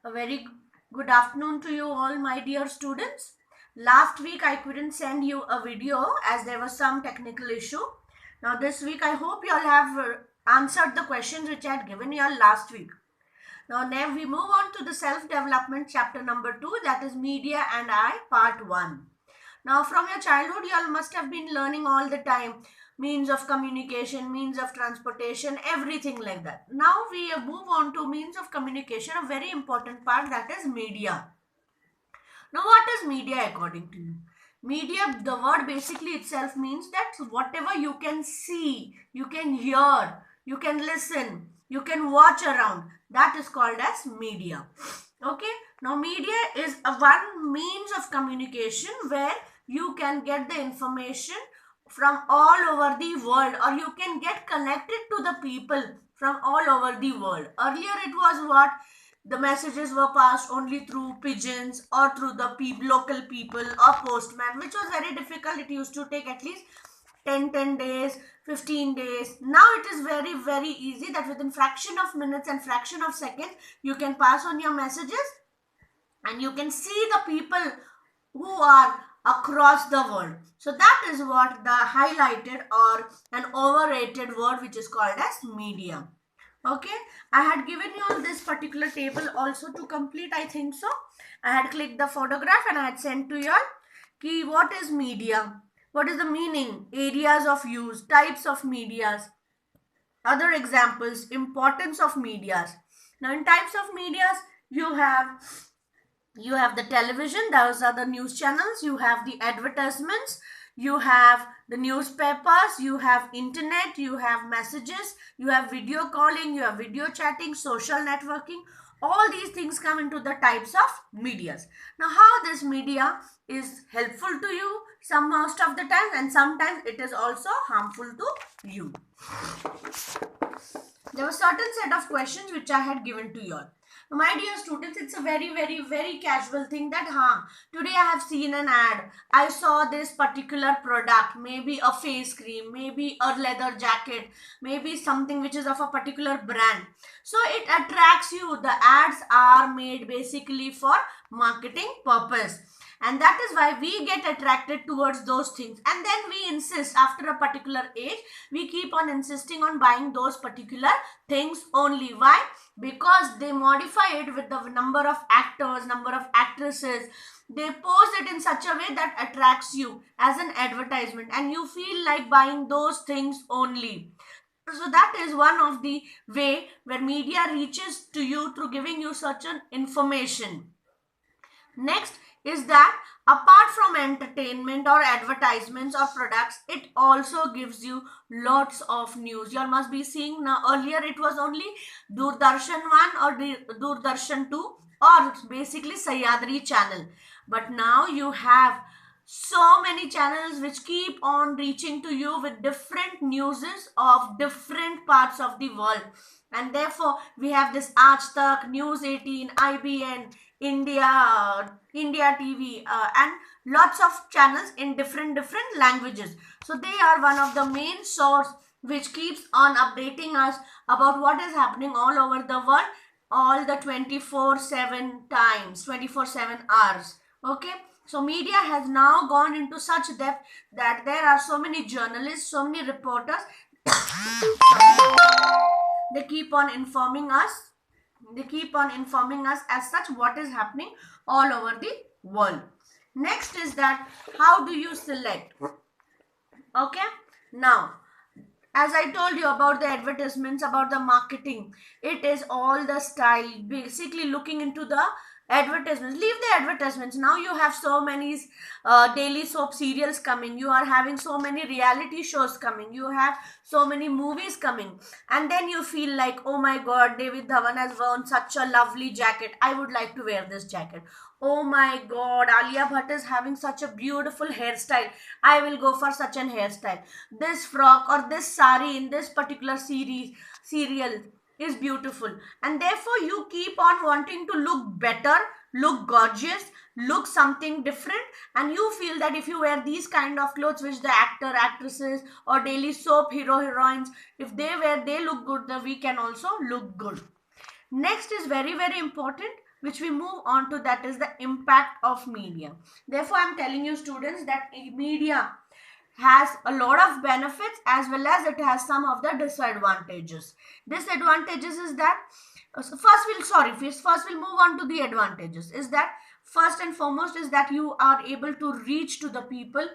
A very good afternoon to you all, my dear students. Last week I couldn't send you a video as there was some technical issue. Now this week I hope you all have answered the questions which I had given you all last week. Now we move on to the self-development chapter number 2, that is Media and I, part 1. Now, from your childhood, you all must have been learning all the time means of communication, means of transportation, everything like that. Now, we move on to means of communication, a very important part, that is media. Now, what is media according to you? Media, the word basically itself means that whatever you can see, you can hear, you can listen, you can watch around, that is called as media. Okay, now media is a one means of communication where you can get the information from all over the world, or you can get connected to the people from all over the world. Earlier it was what? The messages were passed only through pigeons or through the local people or postman, which was very difficult. It used to take at least 10 days, 15 days. Now it is very easy that within fraction of minutes and fraction of seconds, you can pass on your messages and you can see the people who are across the world. So that is what the highlighted or an overrated word which is called as media. Okay, I had given you all this particular table also to complete, I think so. I had clicked the photograph and I had sent to you all. Key, what is media? What is the meaning? Areas of use, types of medias, other examples, importance of medias. Now in types of medias, you have the television, those are the news channels, you have the advertisements, you have the newspapers, you have internet, you have messages, you have video calling, you have video chatting, social networking. All these things come into the types of medias. Now how this media is helpful to you most of the time, and sometimes it is also harmful to you. There were certain set of questions which I had given to you all. My dear students, it's a very casual thing that today I have seen an ad. I saw this particular product, maybe a face cream, maybe a leather jacket, maybe something which is of a particular brand. So it attracts you. The ads are made basically for marketing purpose. And that is why we get attracted towards those things. And then we insist, after a particular age, we keep on insisting on buying those particular things only. Why? Because they modify it with the number of actors, number of actresses. They pose it in such a way that attracts you as an advertisement, and you feel like buying those things only. So that is one of the way where media reaches to you through giving you such an information. Next is that apart from entertainment or advertisements or products, it also gives you lots of news. You all must be seeing now. Earlier it was only Doordarshan 1 or Doordarshan 2 or basically Sahyadri channel. But now you have so many channels which keep on reaching to you with different newses of different parts of the world. And therefore we have this Aaj Tak, News 18, IBN, India TV, and lots of channels in different languages. So they are one of the main source which keeps on updating us about what is happening all over the world, all the 24/7 times, 24/7 hours. Okay, so media has now gone into such depth that there are so many journalists, so many reporters. They keep on informing us. They keep on informing us as such what is happening all over the world. Next is that how do you select? Okay, now as I told you about the advertisements, about the marketing, it is all the style, basically looking into the advertisements. Leave the advertisements. Now you have so many daily soap serials coming. You are having so many reality shows coming. You have so many movies coming. And then you feel like, oh my God, David Dhawan has worn such a lovely jacket. I would like to wear this jacket. Oh my God, Alia Bhatt is having such a beautiful hairstyle. I will go for such an hairstyle. This frock or this sari in this particular serial is beautiful, and therefore you keep on wanting to look better, look gorgeous, look something different, and you feel that if you wear these kind of clothes which the actresses or daily soap heroines, if they wear, they look good, then we can also look good. Next is very important, which we move on to, that is the impact of media. Therefore, I'm telling you students that media has a lot of benefits as well as it has some of the disadvantages. Disadvantages is that first we'll move on to the advantages. Is that first and foremost is that you are able to reach to the people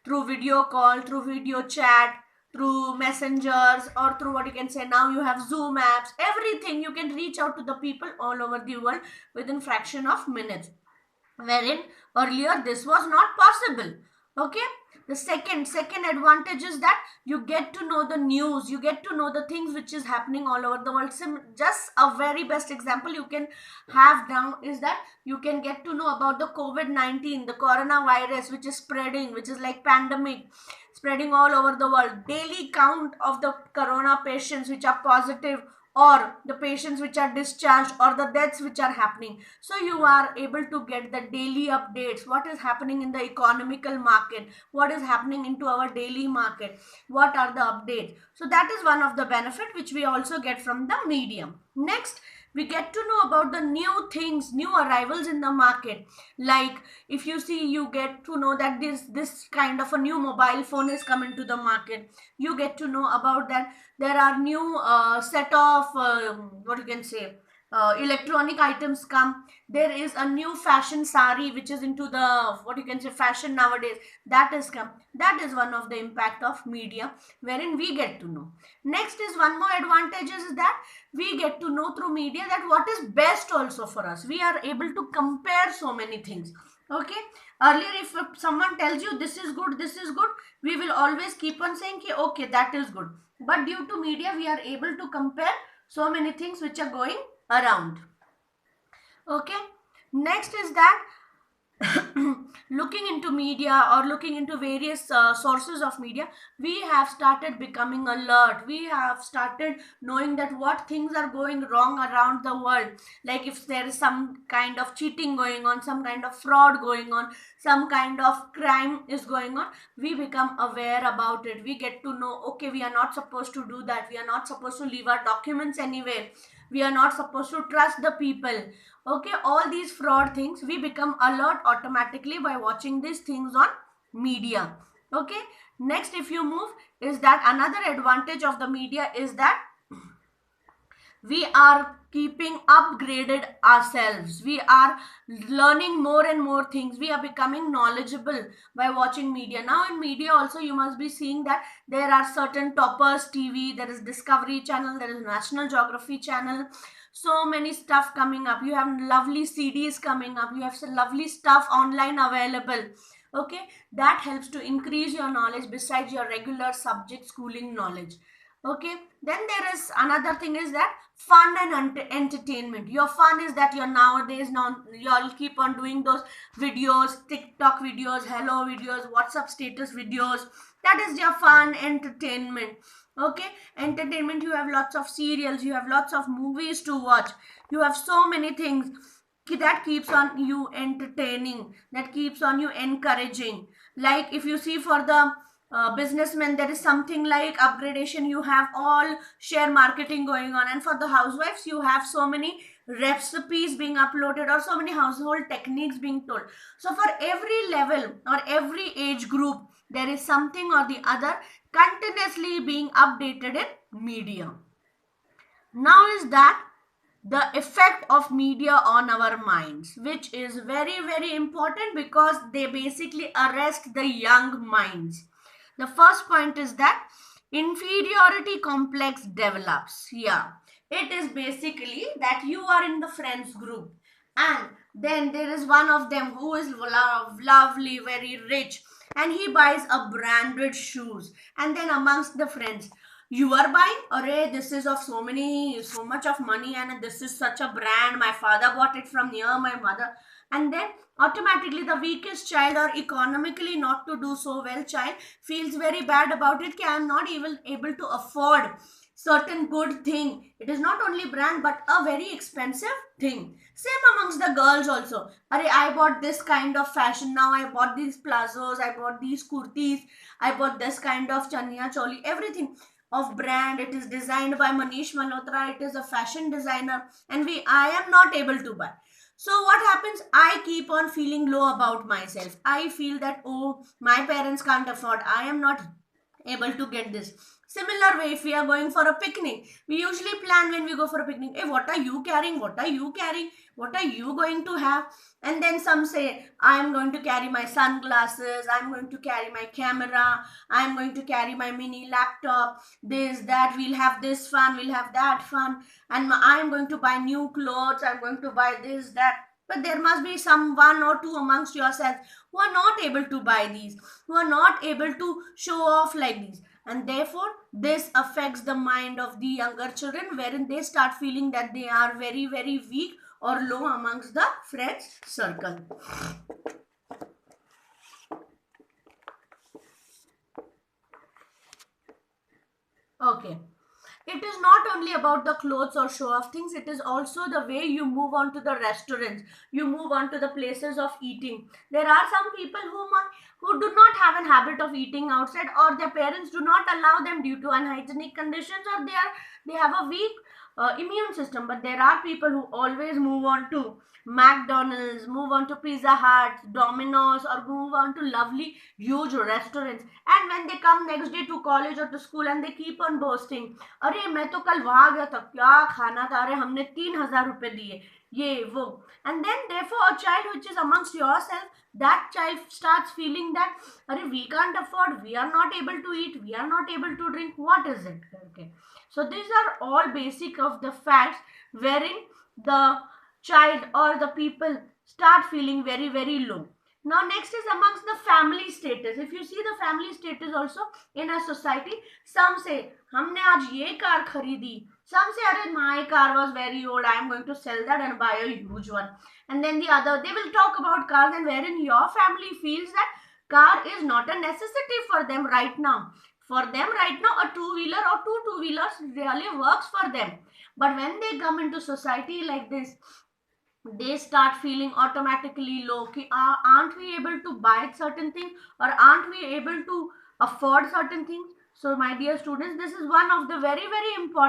through video call, through video chat, through messengers, or through what you can say now you have Zoom apps, everything. You can reach out to the people all over the world within fraction of minutes, wherein earlier this was not possible. Okay, the second advantage is that you get to know the news, you get to know the things which is happening all over the world. Just a very best example you can have now is that you can get to know about the COVID-19, the coronavirus, which is spreading, which is like pandemic spreading all over the world. Daily count of the corona patients which are positive, or the patients which are discharged, or the deaths which are happening. So you are able to get the daily updates, what is happening in the economical market, what is happening into our daily market, what are the updates. So that is one of the benefit which we also get from the medium. Next, we get to know about the new things, new arrivals in the market. Like if you see, you get to know that this kind of a new mobile phone is coming to the market. You get to know about that there are new set of what you can say electronic items come. There is a new fashion sari which is into the what you can say fashion nowadays, that is come. That is one of the impact of media wherein we get to know. Next is one more advantages is that we get to know through media that what is best also for us. We are able to compare so many things. Okay, earlier if someone tells you this is good, this is good, we will always keep on saying okay, that is good. But due to media we are able to compare so many things which are going around. Okay, next is that looking into media or looking into various sources of media, we have started becoming alert. We have started knowing that what things are going wrong around the world. Like if there is some kind of cheating going on, some kind of fraud going on, some kind of crime is going on, we become aware about it. We get to know, okay, we are not supposed to do that. We are not supposed to leave our documents anywhere. We are not supposed to trust the people. Okay, all these fraud things, we become alert automatically by watching these things on media. Okay, next if you move is that another advantage of the media is that we are keeping upgraded ourselves. We are learning more and more things. We are becoming knowledgeable by watching media. Now in media also you must be seeing that there are certain toppers TV, there is Discovery Channel, there is National Geography Channel. So many stuff coming up. You have lovely CDs coming up. You have some lovely stuff online available. Okay, that helps to increase your knowledge besides your regular subject schooling knowledge. Okay, then there is another thing is that fun and entertainment. Your fun is that you're nowadays now you'll keep on doing those videos, TikTok videos, hello videos, WhatsApp status videos. That is your fun entertainment. Okay, entertainment, you have lots of serials, you have lots of movies to watch, you have so many things that keeps on you entertaining, that keeps on you encouraging. Like if you see for the businessmen, there is something like upgradation, you have all share marketing going on, and for the housewives you have so many recipes being uploaded or so many household techniques being told. So for every level or every age group, there is something or the other continuously being updated in media. Now is that the effect of media on our minds, which is very important because they basically arrest the young minds. The first point is that inferiority complex develops. Yeah, it is basically that you are in the friends group and then there is one of them who is lovely, very rich, and he buys a branded shoes, and then amongst the friends you are buying, array, this is of so much of money and this is such a brand, my father bought it from near my mother. And then automatically the weakest child or economically not to do so well child feels very bad about it. I am not even able to afford certain good thing. It is not only brand but a very expensive thing. Same amongst the girls also. Array, I bought this kind of fashion, now I bought these plazos, I bought these kurtis, I bought this kind of chaniya choli, everything of brand. It is designed by Manish Malhotra. It is a fashion designer, and I am not able to buy. So what happens? I keep on feeling low about myself. I feel that, oh, my parents can't afford, I am not able to get this. Similar way, if we are going for a picnic, we usually plan when we go for a picnic, hey, what are you carrying, what are you carrying, what are you going to have? And then some say, I am going to carry my sunglasses, I am going to carry my camera, I am going to carry my mini laptop, this that, we'll have this fun, we'll have that fun, and I am going to buy new clothes, I'm going to buy this that. But there must be some one or two amongst yourselves who are not able to buy these, who are not able to show off like these, and therefore this affects the mind of the younger children, wherein they start feeling that they are very very weak or low amongst the friends circle. Okay. It is not only about the clothes or show of things, it is also the way you move on to the restaurants, you move on to the places of eating. There are some people who do not have an habit of eating outside, or their parents do not allow them due to unhygienic conditions, or they have a weak immune system. But there are people who always move on to McDonald's, move on to Pizza Hut, Domino's, or move on to lovely huge restaurants. And when they come next day to college or to school, and they keep on boasting, अरे मैं तो कल वहां गया था, क्या खाना था, अरे हमने 3,000 रुपए दिए, ये वो. And then therefore a child which is amongst yourself, that child starts feeling that, अरे we can't afford, we are not able to eat, we are not able to drink, what is it? Okay. So these are all basic of the facts wherein the child or the people start feeling very very low. Now next is amongst the family status. If you see the family status also in a society, some say हमने आज ये car खरीदी, some say अरे my car was very old, I am going to sell that and buy a huge one. And then the other, they will talk about cars, and wherein your family feels that car is not a necessity for them right now. For them right now, a two-wheeler or two-wheelers really works for them. But when they come into society like this, they start feeling automatically low. Aren't we able to buy certain things, or aren't we able to afford certain things? So my dear students, this is one of the very very important